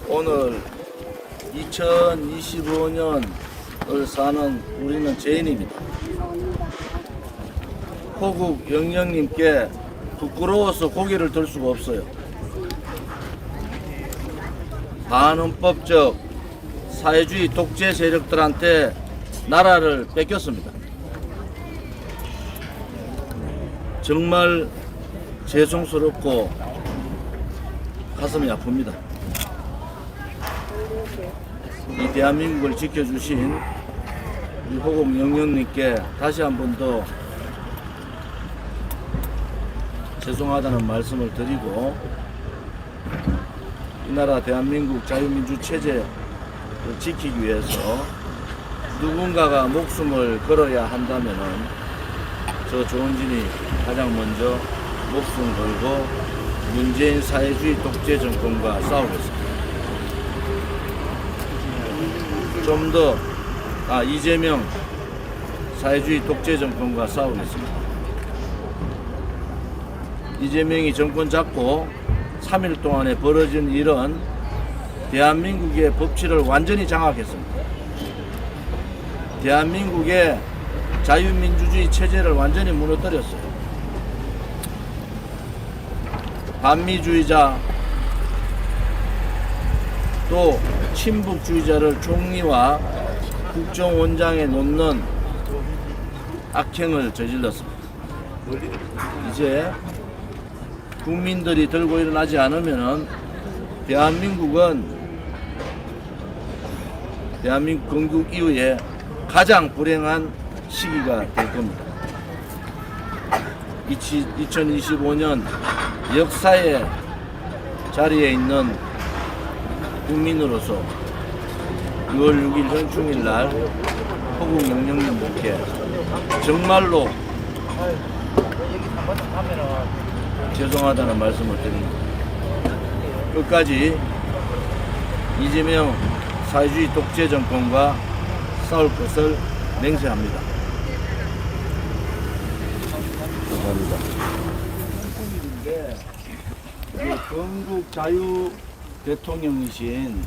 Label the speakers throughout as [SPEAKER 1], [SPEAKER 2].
[SPEAKER 1] 오늘 2025년을 사는 우리는 죄인입니다. 호국 영령님께 부끄러워서 고개를 들 수가 없어요. 반헌법적 사회주의 독재 세력들한테 나라를 뺏겼습니다. 정말 죄송스럽고 가슴이 아픕니다. 이 대한민국을 지켜주신 우리 호국 영령님께 다시 한 번 더 죄송하다는 말씀을 드리고, 이 나라 대한민국 자유민주 체제를 지키기 위해서 누군가가 목숨을 걸어야 한다면은 저 조은진이 가장 먼저 목숨 걸고 문재인 사회주의 독재 정권과 싸우겠습니다. 좀 더 이재명 사회주의 독재 정권과 싸우겠습니다. 이재명이 정권 잡고 3일 동안에 벌어진 일은 대한민국의 법치를 완전히 장악했습니다. 대한민국의 자유민주주의 체제를 완전히 무너뜨렸어요. 반미주의자 또 친북주의자를 총리와 국정원장에 놓는 악행을 저질렀습니다. 이제 국민들이 들고 일어나지 않으면은 대한민국 건국 이후에 가장 불행한 시기가 될 겁니다. 2025년 역사의 자리에 있는 국민으로서 6월 6일 현충일 날 호국 영령님께 정말로 죄송하다는 말씀을 드립니다. 끝까지 이재명 사회주의 독재 정권과 싸울 것을 맹세합니다. 감사합니다. 건국 자유 대통령이신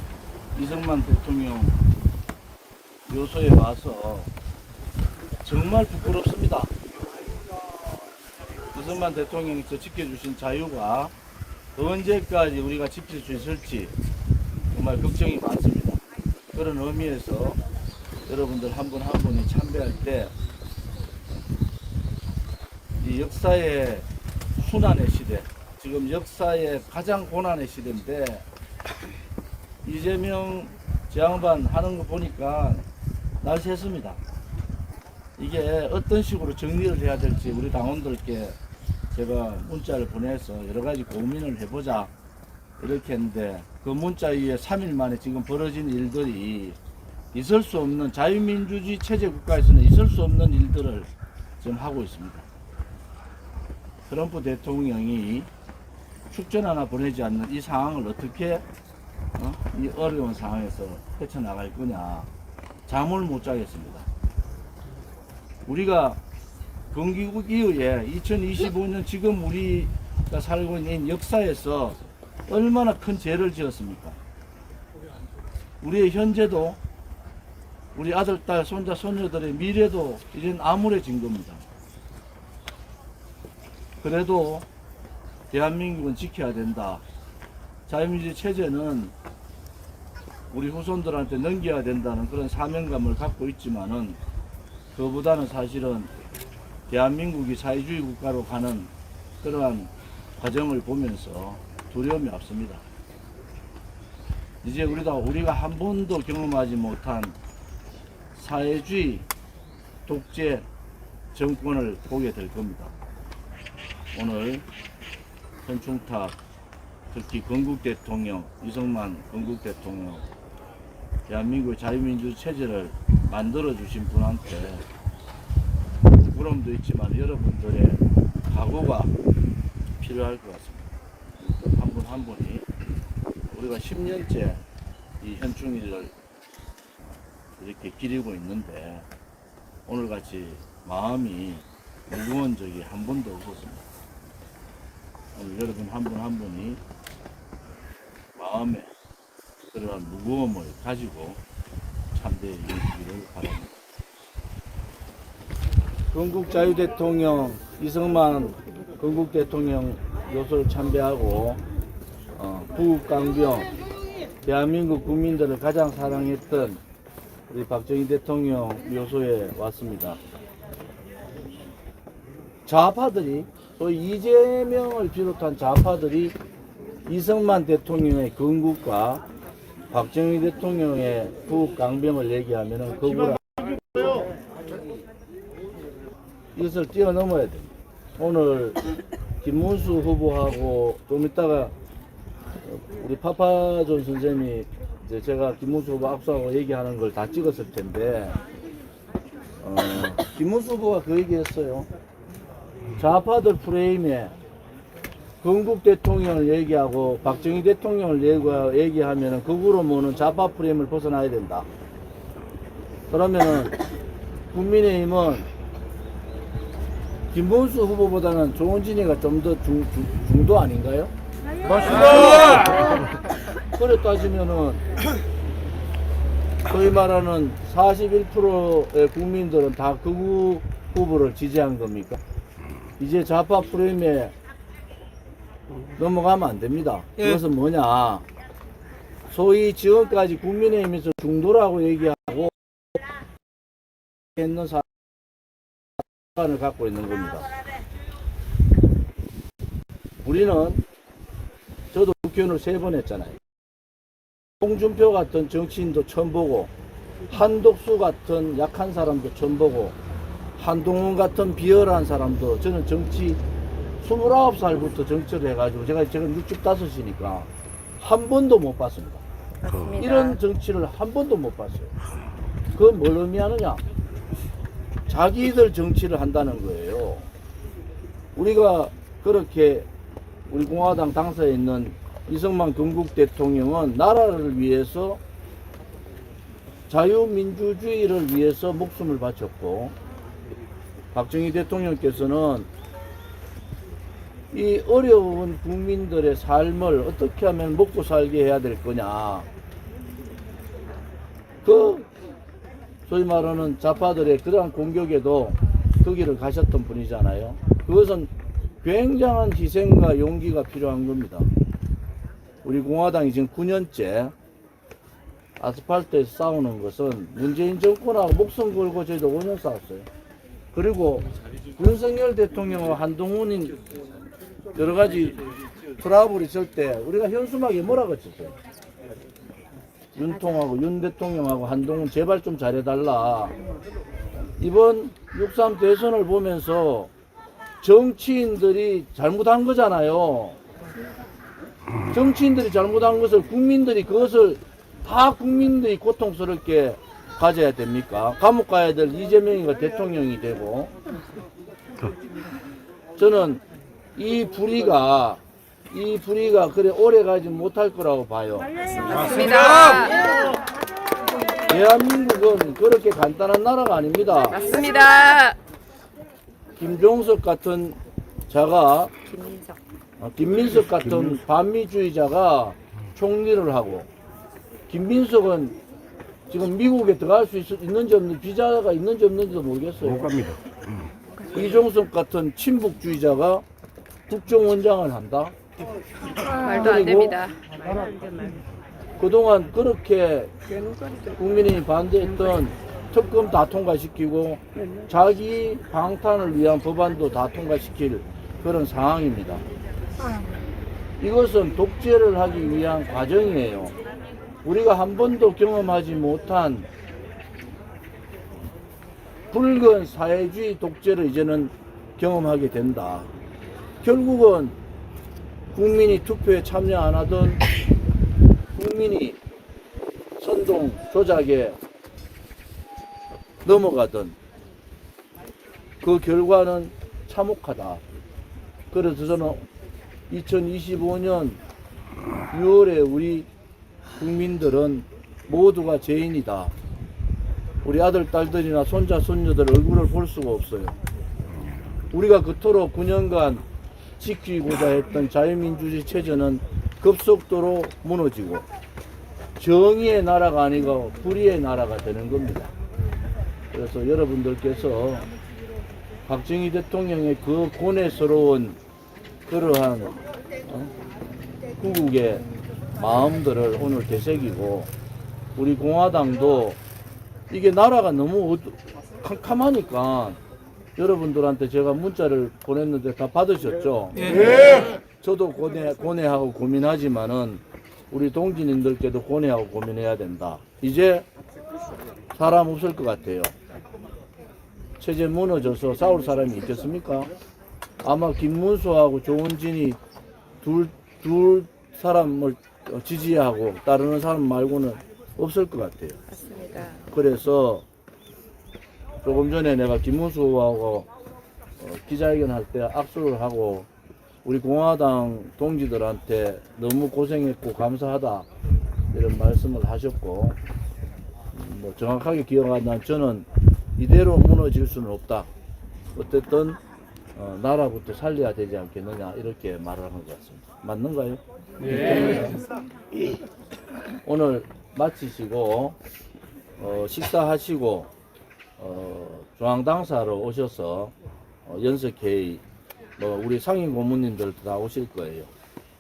[SPEAKER 1] 이승만 대통령 묘소에 와서 정말 부끄럽습니다. 이승만 대통령이 지켜주신 자유가 언제까지 우리가 지킬 수 있을지 정말 걱정이 많습니다. 그런 의미에서 여러분들 한 분 한 분이 참배할 때 이 역사의 순환의 시대, 지금 역사의 가장 고난의 시대인데, 이재명 양반 하는 거 보니까 날샜습니다. 이게 어떤 식으로 정리를 해야 될지 우리 당원들께 제가 문자를 보내서 여러 가지 고민을 해보자 이렇게 했는데, 그 문자 위에 3일 만에 지금 벌어진 일들이 있을 수 없는, 자유민주주의 체제 국가에서는 있을 수 없는 일들을 지금 하고 있습니다. 트럼프 대통령이 축전 하나 보내지 않는 이 상황을 어떻게 이 어려운 상황에서 헤쳐나갈 거냐, 잠을 못 자겠습니다. 우리가 건국 이후에 2025년 지금 우리가 살고 있는 역사에서 얼마나 큰 죄를 지었습니까? 우리의 현재도, 우리 아들, 딸, 손자, 손녀들의 미래도 이젠 암울해진 겁니다. 그래도 대한민국은 지켜야 된다. 자유민주주의 체제는 우리 후손들한테 넘겨야 된다는 그런 사명감을 갖고 있지만은, 그보다는 사실은 대한민국이 사회주의 국가로 가는 그러한 과정을 보면서 두려움이 앞섭니다. 이제 우리가 한 번도 경험하지 못한 사회주의 독재 정권을 보게 될 겁니다. 오늘 현충탑, 특히 건국 대통령, 이승만 건국 대통령, 대한민국의 자유민주 체제를 만들어주신 분한테 부끄러움도 있지만 여러분들의 각오가 필요할 것 같습니다. 한 분 한 분이 우리가 10년째 이 현충일을 이렇게 기리고 있는데 오늘같이 마음이 무거운 적이 한 번도 없었습니다. 오늘 여러분 한 분 한 분이 마음에 그러한 무거움을 가지고 참배에 이르기를 바랍니다. 건국자유대통령 이승만 건국대통령 묘소를 참배하고 부국강병 대한민국 국민들을 가장 사랑했던 우리 박정희 대통령 묘소에 왔습니다. 좌파들이 소위 이재명을 비롯한 좌파들이 이승만 대통령의 건국과 박정희 대통령의 부국강병을 얘기하면은 거부를 이것을 뛰어넘어야 됩니다. 오늘 김문수 후보하고 좀 이따가 우리 파파존 선생님이 이제 제가 김문수 후보 압수하고 얘기하는 걸 다 찍었을 텐데 김문수 후보가 그 얘기했어요. 좌파들 프레임에 건국 대통령을 얘기하고 박정희 대통령을 얘기하면은 극으로 모는 좌파 프레임을 벗어나야 된다. 그러면은 국민의힘은 김문수 후보보다는 조은진이가 좀 더 중도 아닌가요? 맞습니다. 그래 따지면은 소위 말하는 41%의 국민들은 다 극우 후보를 지지한 겁니까? 이제 좌파 프레임에 넘어가면 안 됩니다. 그것은 뭐냐? 소위 지금까지 국민의힘에서 중도라고 얘기하고 있는 사안을 갖고 있는 겁니다. 우리는 저도 국회의원을 3번 했잖아요. 홍준표 같은 정치인도 처음 보고 한독수 같은 약한 사람도 처음 보고 한동훈 같은 비열한 사람도 저는 정치 29살부터 정치를 해가지고 제가 지금 65이니까 한 번도 못 봤습니다. 맞습니다. 이런 정치를 한 번도 못 봤어요. 그건 뭘 의미하느냐? 자기들 정치를 한다는 거예요. 우리가 그렇게 우리 공화당 당사에 있는 이승만 건국 대통령은 나라를 위해서 자유민주주의를 위해서 목숨을 바쳤고 박정희 대통령께서는 이 어려운 국민들의 삶을 어떻게 하면 먹고 살게 해야 될 거냐. 그 소위 말하는 좌파들의 그러한 공격에도 그 길을 가셨던 분이잖아요. 그것은 굉장한 희생과 용기가 필요한 겁니다. 우리 공화당이 지금 9년째 아스팔트에서 싸우는 것은 문재인 정권하고 목숨 걸고 저희도 5년 싸웠어요. 그리고 윤석열 대통령과 한동훈이 여러 가지 트러블이 있을 때 우리가 현수막에 뭐라고 했었어요? 윤통하고 윤 대통령하고 한동훈 제발 좀 잘해달라. 이번 6.3 대선을 보면서 정치인들이 잘못한 거잖아요. 정치인들이 잘못한 것을 국민들이 그것을 다 국민들이 고통스럽게 가져야 됩니까? 감옥 가야 될 이재명이가 대통령이 되고 저는 이 불의가 그래 오래 가지 못할 거라고 봐요.
[SPEAKER 2] 맞습니다.
[SPEAKER 1] 대한민국은 그렇게 간단한 나라가 아닙니다.
[SPEAKER 2] 맞습니다.
[SPEAKER 1] 김종석 같은 자가 김민석 같은 반미주의자가 총리를 하고 김민석은 지금 미국에 들어갈 수 있는지 없는지 비자가 있는지 없는지도 모르겠어요.
[SPEAKER 3] 못 갑니다.
[SPEAKER 1] 이종석 같은 친북주의자가 국정원장을 한다.
[SPEAKER 2] 말도 안 됩니다.
[SPEAKER 1] 그동안 그렇게 국민이 반대했던 특검 다 통과시키고 자기 방탄을 위한 법안도 다 통과시킬 그런 상황입니다. 이것은 독재를 하기 위한 과정이에요. 우리가 한 번도 경험하지 못한 붉은 사회주의 독재를 이제는 경험하게 된다. 결국은 국민이 투표에 참여 안 하던 국민이 선동 조작에 넘어가던 그 결과는 참혹하다. 그래서 저는 2025년 6월에 우리 국민들은 모두가 죄인이다. 우리 아들, 딸들이나 손자, 손녀들 얼굴을 볼 수가 없어요. 우리가 그토록 9년간 지키고자 했던 자유민주주의 체제는 급속도로 무너지고 정의의 나라가 아니고 불의의 나라가 되는 겁니다. 그래서 여러분들께서 박정희 대통령의 그 고뇌스러운 그러한 구국의 마음들을 오늘 되새기고, 우리 공화당도 이게 나라가 너무 캄캄하니까 여러분들한테 제가 문자를 보냈는데 다 받으셨죠? 네. 저도 고뇌하고 고민하지만은 우리 동지님들께도 고뇌하고 고민해야 된다. 이제 사람 없을 것 같아요. 체제 무너져서 싸울 사람이 있겠습니까? 아마 김문수하고 조원진이 둘 사람을 지지하고 따르는 사람 말고는 없을 것 같아요.
[SPEAKER 2] 맞습니다.
[SPEAKER 1] 그래서 조금 전에 내가 김문수하고 기자회견 할 때 악수를 하고 우리 공화당 동지들한테 너무 고생했고 감사하다 이런 말씀을 하셨고, 뭐 정확하게 기억 안 나는 저는 이대로 무너질 수는 없다. 어쨌든 나라부터 살려야 되지 않겠느냐 이렇게 말을 한 것 같습니다. 맞는가요? 네. 오늘 마치시고 식사하시고 중앙당사로 오셔서 연석회의, 우리 상임 고문님들도 다 오실 거예요.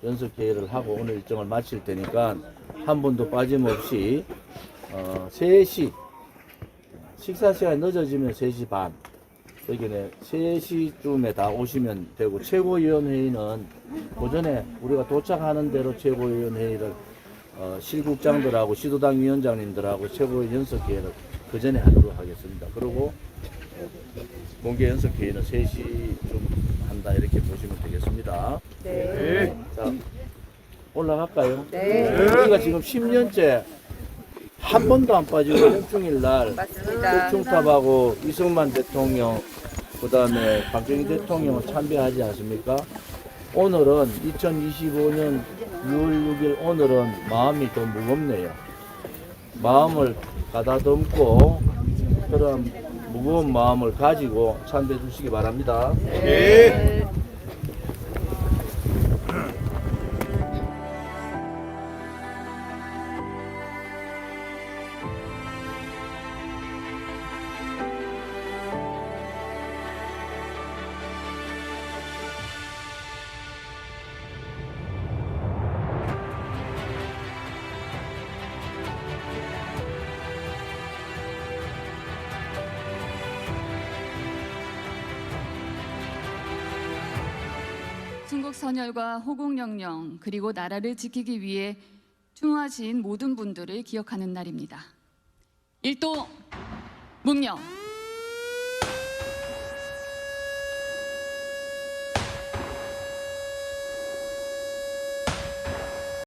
[SPEAKER 1] 연석회의를 하고 오늘 일정을 마칠 테니까 한 분도 빠짐없이 3시 식사 시간이 늦어지면 3시 반, 여기는 3시쯤에 다 오시면 되고, 최고위원회의는 오전에 우리가 도착하는 대로 최고위원회의를 실국장들하고 시도당 위원장님들하고 최고위 연석회의를 그 전에 하도록 하겠습니다. 그리고 공개 연석회의는 3시쯤 한다 이렇게 보시면 되겠습니다.
[SPEAKER 2] 네.
[SPEAKER 1] 자, 올라갈까요?
[SPEAKER 2] 네.
[SPEAKER 1] 우리가 지금 10년째 한 번도 안 빠지고 현충일날
[SPEAKER 2] 맞습니다.
[SPEAKER 1] 혁중탑하고 이승만 대통령, 그 다음에 박정희 대통령을 참배하지 않습니까? 오늘은 2025년 6월 6일 오늘은 마음이 더 무겁네요. 마음을 가다듬고 그런 무거운 마음을 가지고 참배해 주시기 바랍니다.
[SPEAKER 2] 네.
[SPEAKER 3] 순국 선열과 호국영령 그리고 나라를 지키기 위해 충성하신 모든 분들을 기억하는 날입니다. 일도 문명